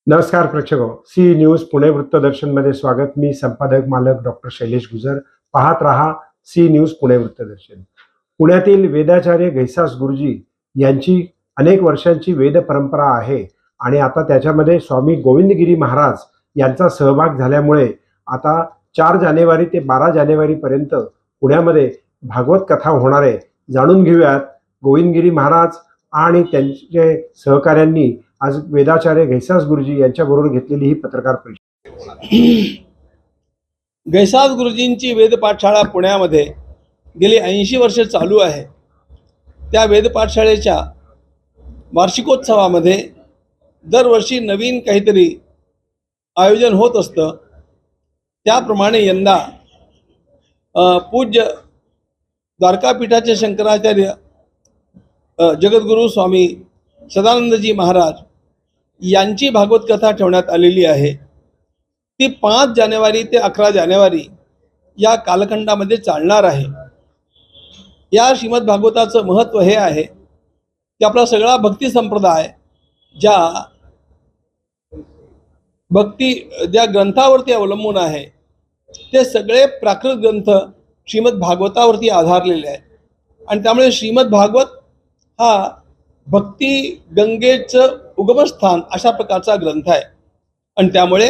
नमस्कार प्रेक्षको, C news Pune वृत्तदर्शन मध्ये स्वागत. मी संपादक मालक डॉक्टर शैलेश गुजर. पाहत रहा सी न्यूज पुणे वृत्तदर्शन. पुण्यातील वेदाचार्य घैसास गुरुजी यांची अनेक वर्षांची वेद परंपरा आहे आणि आता त्याच्यामध्ये स्वामी गोविंदगिरी महाराज यांचा सहभाग झाल्यामुळे आता 4 जानेवारी ते 12 जानेवारी पर्यंत पुण्यामध्ये भागवत कथा होणार आहे. जाणून घेऊयात गोविंदगिरी महाराज आणि त्यांचे सहकाऱ्यांनी आज वेदाचार्य घैसास गुरुजी यांच्याबरोबर घेतलेली ही पत्रकार परिषद. घैसास गुरुजींची वेद पाठशाळा पुण्यामध्ये गेली 80 वर्ष चालू आहे. त्या वेद पाठशाळेच्या वार्षिकोत्सवामध्ये दरवर्षी नवीन काहीतरी आयोजन होत असतं. त्याप्रमाणे यंदा पूज्य द्वारकापीठाचे शंकराचार्य जगद्गुरू स्वामी सदानंदजी महाराज यांची भागवत कथा ठेवण्यात आलेली आहे. ती 5 जानेवारी ते 11 जानेवारी या कालखंडामध्ये चालणार आहे. या श्रीमद भागवताचं महत्त्व हे आहे की आपला सगळा भक्ती संप्रदाय ज्या ग्रंथावरती अवलंबून आहे ते सगळे प्राकृत ग्रंथ श्रीमद भागवतावरती आधारलेले आहेत आणि त्यामुळे श्रीमद भागवत हा भक्ती गंगेचं उगमस्थान अशा प्रकारचा ग्रंथ आहे आणि त्यामुळे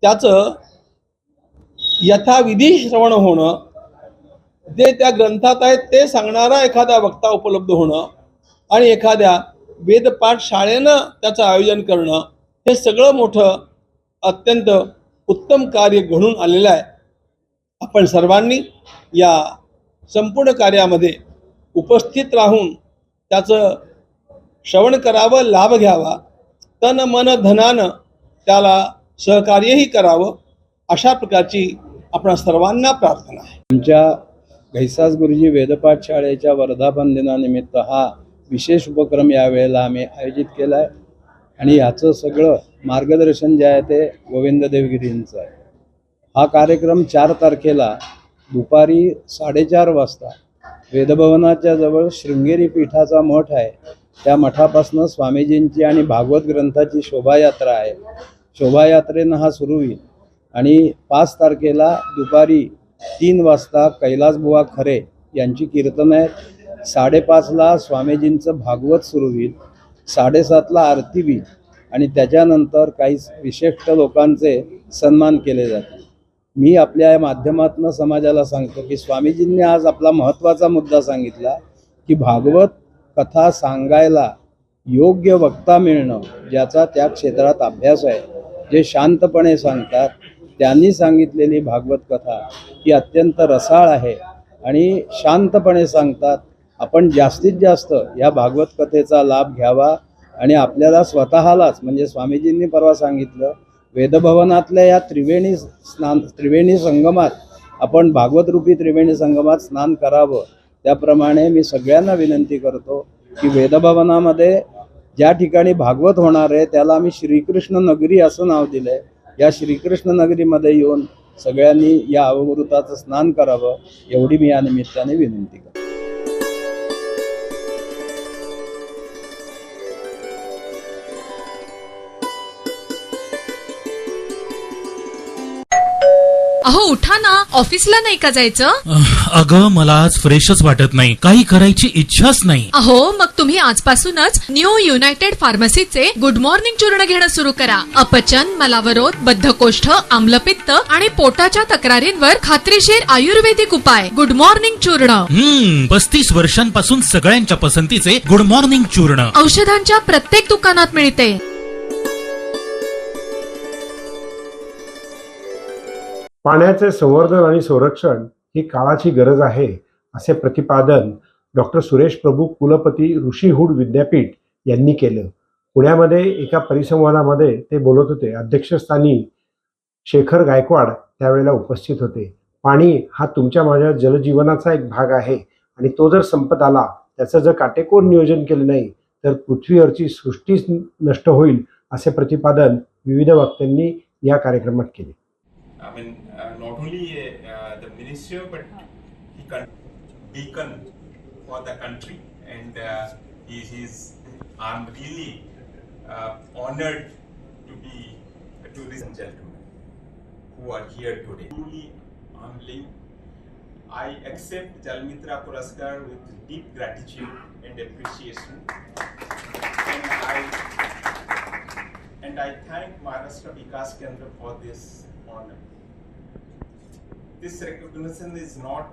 त्याचं यथाविधी श्रवण होणं, जे त्या ग्रंथात आहे ते सांगणारा एखादा वक्ता उपलब्ध होणं आणि एखाद्या वेदपाठ शाळेनं त्याचं आयोजन करणं, हे सगळं मोठं अत्यंत उत्तम कार्य घडून आलेलं आहे. आपण सर्वांनी या संपूर्ण कार्यामध्ये उपस्थित राहून त्याचं श्रवण करावं, लाभ घ्यावा, तन मन धनानं त्याला सहकार्यही करावं, अशा प्रकारची आपणा सर्वांना प्रार्थना आहे. आमच्या घैसास गुरुजी वेदपाठ शाळेच्या वर्धापन दिनानिमित्त हा विशेष उपक्रम यावेळेला आम्ही आयोजित केला आहे आणि याचं सगळं मार्गदर्शन जे आहे ते गोविंद देवगिरींचं आहे. हा कार्यक्रम 4 तारखेला दुपारी 4:30 वाजता वेदभवनाच्या जवळ शृंगेरी पीठाचा मठ आहे, त्या मठापासून स्वामीजींची आणि भागवत ग्रंथाची शोभायात्रा आहे. शोभायात्रेनं हा सुरू होईल आणि 5 तारखेला दुपारी 3 वाजता कैलासबुवा खरे यांची कीर्तन आहे. 5:30ला स्वामीजींचं भागवत सुरू होईल. 7:30ला आरती होईल आणि त्याच्यानंतर काही विशिष्ट लोकांचे सन्मान केले जातील. मी आपल्या या माध्यमातून समाजाला सांगतो की स्वामीजींनी आज आपला महत्त्वाचा मुद्दा सांगितला की भागवत कथा सांगायला योग्य वक्ता मिळणं, ज्याचा त्या क्षेत्रात अभ्यास आहे, जे शांतपणे सांगतात. त्यांनी सांगितलेली भागवत कथा ही अत्यंत रसाळ आहे आणि शांतपणे सांगतात. आपण जास्तीत जास्त या भागवत कथेचा लाभ घ्यावा आणि आपल्याला स्वतःलाच, म्हणजे स्वामीजींनी परवा सांगितलं, वेदभवनातल्या या त्रिवेणी संगमात आपण भागवत रूपी त्रिवेणी संगमात स्नान करावं. त्याप्रमाणे मी सगळ्यांना विनंती करतो की वेदभवनामध्ये ज्या ठिकाणी भागवत होणार आहे त्याला आम्ही श्रीकृष्ण नगरी असं नाव दिलं आहे. या श्रीकृष्ण नगरीमध्ये येऊन सगळ्यांनी या अवभृताचं स्नान करावं, एवढी मी या निमित्ताने विनंती करतो. अहो उठा ना, ऑफिसला नाही का जायचं? अगं मला आज फ्रेशच वाटत नाही, काही करायची इच्छाच नाही. अहो मग तुम्ही आजपासूनच न्यू युनायटेड फार्मसीचे गुड मॉर्निंग चूर्ण घेणं सुरू करा. अपचन, मलावरोध, बद्धकोष्ठ, आम्लपित्त आणि पोटाच्या तक्रारींवर खात्रीशीर आयुर्वेदिक उपाय. गुड मॉर्निंग चूर्ण. 35 वर्षांपासून सगळ्यांच्या पसंतीचे गुड मॉर्निंग चूर्ण औषधांच्या प्रत्येक दुकानात मिळते. पाण्याचे संवर्धन आणि संरक्षण ही काळाची गरज आहे, असे प्रतिपादन डॉक्टर सुरेश प्रभू कुलपती ऋषीहूड विद्यापीठ यांनी केलं. पुण्यामध्ये एका परिसंवादामध्ये ते बोलत होते. अध्यक्षस्थानी शेखर गायकवाड त्यावेळेला उपस्थित होते. पाणी हा तुमच्या माझ्या जलजीवनाचा एक भाग आहे आणि तो जर संपत आला, त्याचं जर काटेकोर नियोजन केलं नाही तर पृथ्वीवरची सृष्टीच नष्ट होईल, असे प्रतिपादन विविध वक्त्यांनी या कार्यक्रमात केले. I mean, not only the minister, but he can beacon for the country, and I'm really honored tourists and gentlemen who are here today. Truly humbling. I accept Jalmitra Puraskar with deep gratitude and appreciation, and I thank Maharashtra Vikas Kendra for this honor. This recognition is not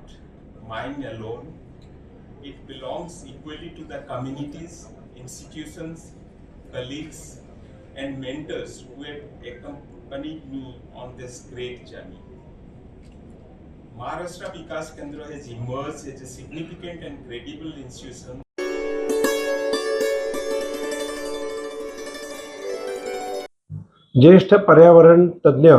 mine alone. It belongs equally to the communities, institutions, colleagues, and mentors who have accompanied me on this great journey. Maharashtra Vikas Kendra has emerged as a significant and credible institution. ज्येष्ठ पर्यावरण तज्ज्ञ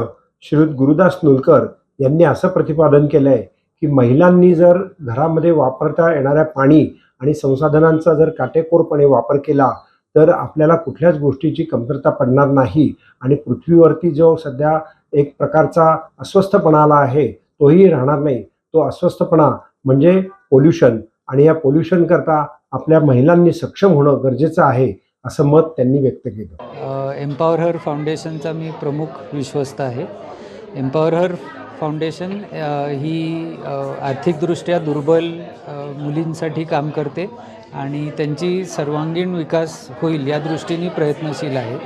श्रीयुत गुरुदास नुलकर यांनी असं प्रतिपादन केलंय की महिलांनी जर घरामध्ये वापरता येणाऱ्या पाणी आणि संसाधनांचा जर काटेकोरपणे वापर केला तर आपल्याला कुठल्याच गोष्टीची कमतरता पडणार नाही आणि पृथ्वीवरती जो सध्या एक प्रकारचा अस्वस्थपणा आला आहे तोही राहणार नाही. तो अस्वस्थपणा म्हणजे पोल्युशन आणि या पोल्युशन करता आपल्या महिलांनी सक्षम होणं गरजेचं आहे असं मत त्यांनी व्यक्त केलं. एम्पॉवर हर फाउंडेशनचा मी प्रमुख विश्वस्त आहे. एम्पॉवर हर फाउंडेशन ही आर्थिकदृष्ट्या दुर्बल मुलींसाठी काम करते आणि त्यांची सर्वांगीण विकास होईल या दृष्टीने प्रयत्नशील आहे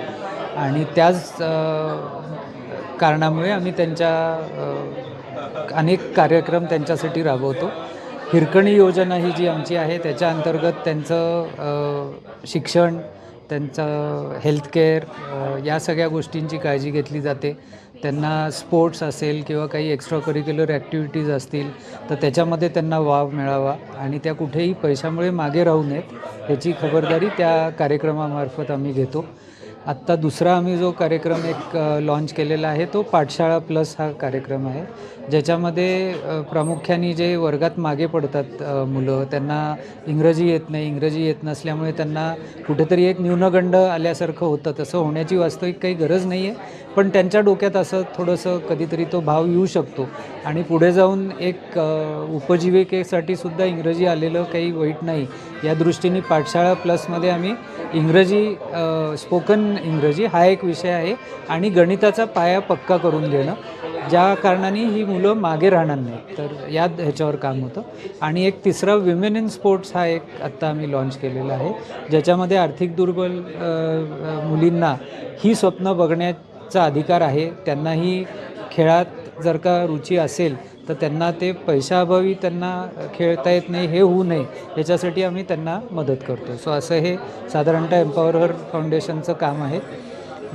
आणि त्याच कारणामुळे आम्ही त्यांच्या अनेक कार्यक्रम त्यांच्यासाठी राबवतो. हिरकणी योजना ही जी आमची आहे त्याच्या अंतर्गत त्यांचं शिक्षण, त्यांचं हेल्थकेअर या सगळ्या गोष्टींची काळजी घेतली जाते. त्यांना स्पोर्ट्स असेल किंवा काही एक्स्ट्रा करिक्युलर ॲक्टिव्हिटीज असतील तर त्याच्यामध्ये त्यांना वाव मिळावा आणि त्या कुठेही पैशामुळे मागे राहू नयेत याची खबरदारी त्या कार्यक्रमामार्फत आम्ही घेतो. आत्ता दुसरा आम्ही जो कार्यक्रम एक लॉन्च केलेला आहे तो पाठशाळा प्लस हा कार्यक्रम आहे, ज्याच्यामध्ये प्रामुख्याने जे वर्गात मागे पडतात मुलं, त्यांना इंग्रजी येत नसल्यामुळे त्यांना कुठेतरी एक न्यूनगंड आल्यासारखं होतं. तसं होण्याची वास्तविक काही गरज नाही आहे, पण त्यांच्या डोक्यात असं थोडंसं कधीतरी तो भाव येऊ शकतो आणि पुढे जाऊन एक उपजीविकेसाठी सुद्धा इंग्रजी आलेलं काही वाईट नाही. या दृष्टीने पाठशाळा प्लसमध्ये आम्ही इंग्रजी, स्पोकन इंग्रजी हा एक विषय आहे आणि गणिताचा पाया पक्का करून घेणं, ज्या कारणाने ही मुलं मागे राहणार नाही, तर या ह्याच्यावर काम होतं. आणि एक तिसरा विमेन इन स्पोर्ट्स हा एक आत्ता आम्ही लॉन्च केलेला आहे, ज्याच्यामध्ये आर्थिक दुर्बल मुलींना ही स्वप्न बघण्याचा अधिकार आहे. त्यांनाही खेळात जर का रुची असेल तर त्यांना ते पैशाअभावी त्यांना खेळता येत नाही हे होऊ नये याच्यासाठी आम्ही त्यांना मदत करतो. सो असं हे साधारणतः एम्पॉवर हर फाउंडेशनचं काम आहे.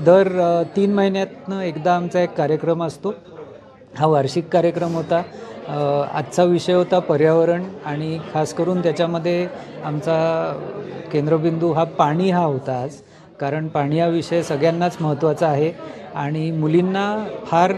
दर 3 महिन्यातनं एकदा आमचा एक कार्यक्रम असतो. हा वार्षिक कार्यक्रम होता. आजचा विषय होता पर्यावरण आणि खास करून त्याच्यामध्ये आमचा केंद्रबिंदू हा पाणी हा होता आज, कारण पाणी हा विषय सगळ्यांनाच महत्त्वाचा आहे आणि मुलींना फार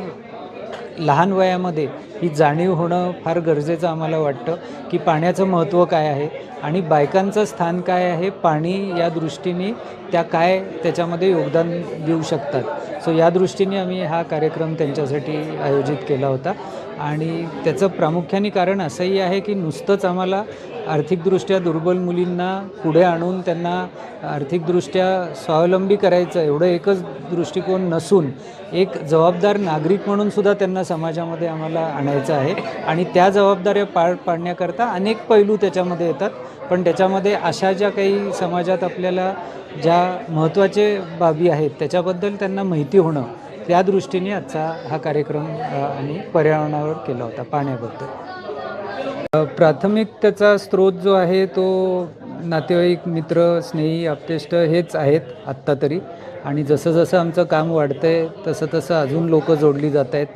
लहान वयामध्ये ही जाणीव होणं फार गरजेचं आम्हाला वाटतं की पाण्याचं महत्त्व काय आहे आणि बायकांचं स्थान काय आहे पाणी या दृष्टीने, त्या काय त्याच्यामध्ये योगदान देऊ शकतात. सो या दृष्टीने आम्ही हा कार्यक्रम त्यांच्यासाठी आयोजित केला होता आणि त्याचं प्रामुख्याने कारण असंही आहे की नुसतंच आम्हाला आर्थिकदृष्ट्या दुर्बल मुलींना पुढे आणून त्यांना आर्थिकदृष्ट्या स्वावलंबी करायचं एवढं एकच दृष्टिकोन नसून एक जबाबदार नागरिक म्हणून सुद्धा त्यांना समाजामध्ये आम्हाला आणायचं आहे आणि त्या जबाबदाऱ्या पार पाडण्याकरता अनेक पैलू त्याच्यामध्ये येतात. पण त्याच्यामध्ये अशा ज्या काही समाजात आपल्याला ज्या महत्त्वाचे बाबी आहेत त्याच्याबद्दल त्यांना माहिती होणं, त्या दृष्टीने आजचा हा कार्यक्रम आम्ही पर्यावरणावर केला होता, पाण्याबद्दल. प्राथमिक त्याचा स्रोत जो आहे तो नातेवाईक, मित्र, स्नेही, आप्तेष्ट हेच आहेत आत्ता तरी, आणि जसं जसं आमचं काम वाढतं आहे तसं तसं अजून लोकं जोडली जात आहेत.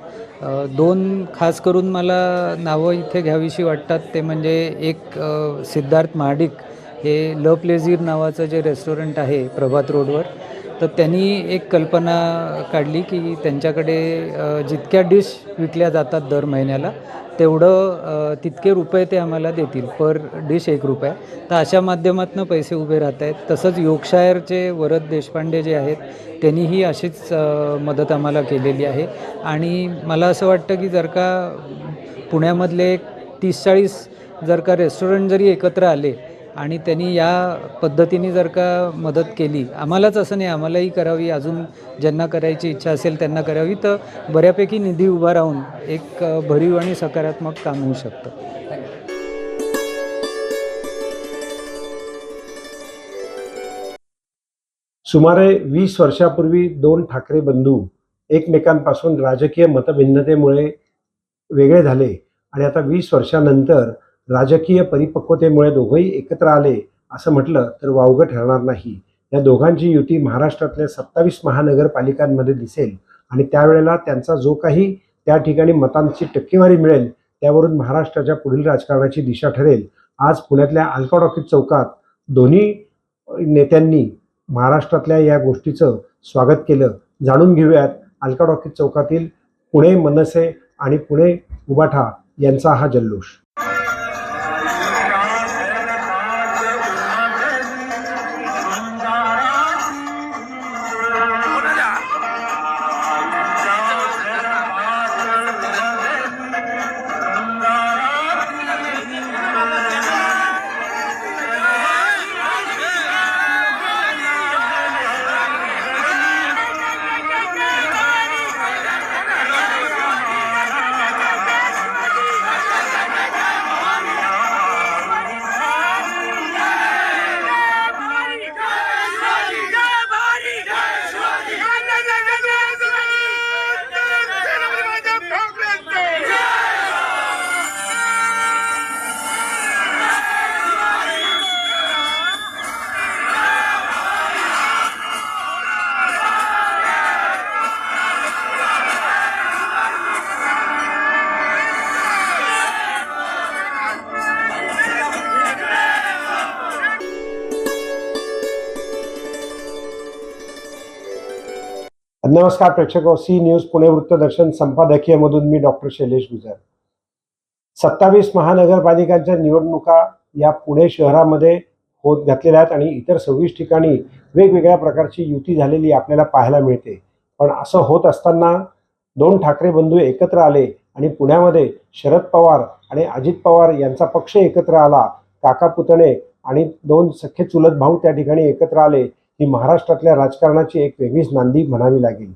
2 खास करून मला नावं इथे घ्यावीशी वाटतात. ते म्हणजे एक सिद्धार्थ महाडिक, हे ल प्लेझिर नावाचं जे रेस्टॉरंट आहे प्रभात रोडवर, तर त्यांनी एक कल्पना काढली की त्यांच्याकडे जितक्या डिश विकल्या जातात दर महिन्याला तेवढं तितके रुपये ते आम्हाला देतील, पर डिश 1 रुपया. तर अशा माध्यमातून पैसे उभे राहत आहेत. तसंच योगशायरचे वरद देशपांडे जे आहेत त्यांनीही अशीच मदत आम्हाला केलेली आहे. आणि मला असं वाटतं की जर का पुण्यामधले 30-40 जर का रेस्टॉरंट जरी एकत्र आले आणि त्यांनी या पद्धतीने जर का मदत केली, आम्हालाच असं नाही, आम्हालाही करावी, अजून ज्यांना करायची इच्छा असेल त्यांना करावी, तर बऱ्यापैकी निधी उभा राहून एक भरीव आणि सकारात्मक काम होऊ शकतं. सुमारे 20 वर्षापूर्वी दोन ठाकरे बंधू एकमेकांपासून राजकीय मतभिन्नतेमुळे वेगळे झाले आणि आता 20 वर्षानंतर राजकीय परिपक्वतेमुळे दोघंही एकत्र आले असं म्हटलं तर वावगं ठरणार नाही. या दोघांची युती महाराष्ट्रातल्या 27 महानगरपालिकांमध्ये दिसेल आणि त्यावेळेला त्यांचा जो काही त्या ठिकाणी मतांची टक्केवारी मिळेल त्यावरून महाराष्ट्राच्या पुढील राजकारणाची दिशा ठरेल. आज पुण्यातल्या अलका टॉकीज चौकात दोन्ही नेत्यांनी महाराष्ट्रातल्या या गोष्टीचं स्वागत केलं. जाणून घेऊयात अलका टॉकीज चौकातील पुणे मनसे आणि पुणे उबाठा यांचा हा जल्लोष. नमस्कार प्रेक्षको, सी न्यूज पुणे वृत्तदर्शन संपादकीयमधून मी डॉक्टर शैलेश गुजर. 27 महानगरपालिकांच्या निवडणुका या पुणे शहरामध्ये होत घातलेल्या आहेत आणि इतर 26 ठिकाणी वेगवेगळ्या प्रकारची युती झालेली आपल्याला पाहायला मिळते. पण असं होत असताना दोन ठाकरे बंधू एकत्र आले आणि पुण्यामध्ये शरद पवार आणि अजित पवार यांचा पक्ष एकत्र आला. काका पुतणे आणि दोन सख्खे चुलत भाऊ त्या ठिकाणी एकत्र आले. ही महाराष्ट्रातल्या राजकारणाची एक वेगळीच नांदी म्हणावी लागेल.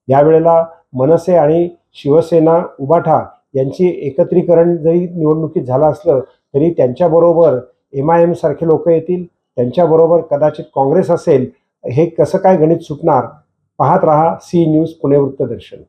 यावेळेला मनसे आणि शिवसेना उबाठा यांची एकत्रीकरण जरी निवडणुकीत झालं असलं तरी त्यांच्याबरोबर MIM सारखे लोक येतील, त्यांच्याबरोबर कदाचित काँग्रेस असेल. हे कसं काय गणित सुटणार? पाहत रहा सी न्यूज पुणे वृत्तदर्शन.